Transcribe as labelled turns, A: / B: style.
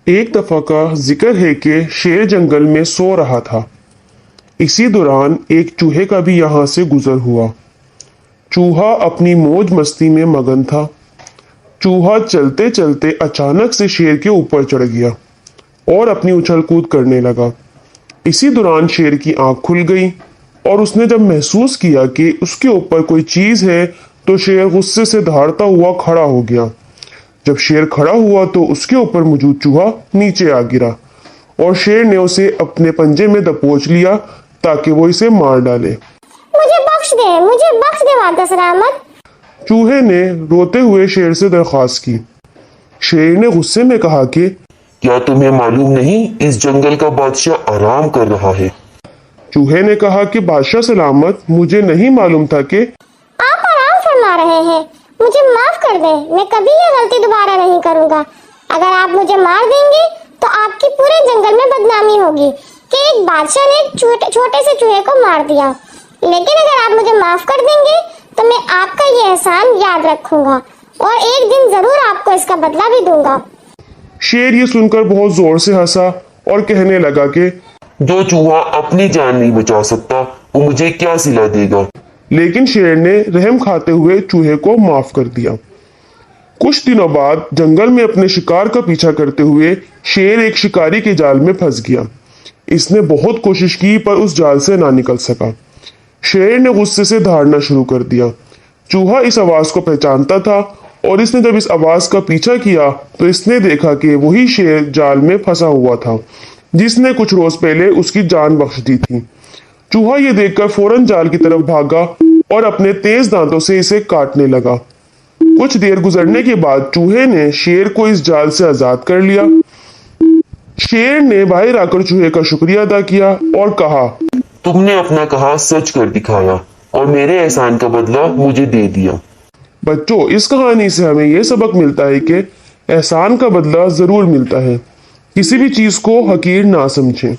A: ایک دفعہ کا ذکر ہے کہ شیر جنگل میں سو رہا تھا۔ اسی دوران ایک چوہے کا بھی یہاں سے گزر ہوا۔ چوہا اپنی موج مستی میں مگن تھا۔ چوہا چلتے چلتے اچانک سے شیر کے اوپر چڑھ گیا اور اپنی اچھل کود کرنے لگا۔ اسی دوران شیر کی آنکھ کھل گئی اور اس نے جب محسوس کیا کہ اس کے اوپر کوئی چیز ہے تو شیر غصے سے دھاڑتا ہوا کھڑا ہو گیا۔ جب شیر کھڑا ہوا تو اس کے اوپر موجود چوہا نیچے آ گرا اور شیر نے اسے اپنے پنجے میں دبوچ لیا تاکہ وہ اسے مار ڈالے۔
B: مجھے بخش دے والدہ سلامت۔
A: چوہے نے روتے ہوئے شیر سے درخواست کی۔ شیر نے غصے میں کہا کہ
C: کیا تمہیں معلوم نہیں اس جنگل کا بادشاہ آرام کر رہا ہے؟
A: چوہے نے کہا کہ بادشاہ سلامت، مجھے نہیں معلوم تھا کہ
B: آپ آرام فرما رہے ہیں۔ مجھے معاف کر دیں، میں کبھی یہ غلطی دوبارہ نہیں کروں گا۔ اگر آپ مجھے مار دیں گے تو آپ کی پورے جنگل میں بدنامی ہوگی کہ ایک بادشاہ نے چھوٹے سے چوہے کو مار دیا۔ لیکن اگر آپ مجھے معاف کر دیں گے تو میں آپ کا یہ احسان یاد رکھوں گا اور ایک دن ضرور آپ کو اس کا بدلہ بھی دوں گا۔
A: شیر یہ سن کر بہت زور سے ہنسا اور کہنے لگا کہ
C: جو چوہا اپنی جان نہیں بچا سکتا وہ مجھے کیا صلہ دے گا؟
A: لیکن شیر نے رحم کھاتے ہوئے چوہے کو معاف کر دیا۔ کچھ دنوں بعد جنگل میں اپنے شکار کا پیچھا کرتے ہوئے شیر ایک شکاری کے جال میں پھنس گیا۔ اس نے بہت کوشش کی پر اس جال سے نہ نکل سکا۔ شیر نے غصے سے دھاڑنا شروع کر دیا۔ چوہا اس آواز کو پہچانتا تھا اور اس نے جب اس آواز کا پیچھا کیا تو اس نے دیکھا کہ وہی شیر جال میں پھنسا ہوا تھا جس نے کچھ روز پہلے اس کی جان بخش دی تھی۔ چوہا یہ دیکھ کر فوراً جال کی طرف بھاگا اور اپنے تیز دانتوں سے اسے کاٹنے لگا۔ کچھ دیر گزرنے کے بعد چوہے نے شیر کو اس جال سے آزاد کر لیا۔ شیر نے باہر آ کر چوہے کا شکریہ ادا کیا اور کہا،
C: تم نے اپنا کہا سچ کر دکھایا اور میرے احسان کا بدلہ مجھے دے دیا۔
A: بچوں، اس کہانی سے ہمیں یہ سبق ملتا ہے کہ احسان کا بدلہ ضرور ملتا ہے۔ کسی بھی چیز کو حقیر نہ سمجھیں۔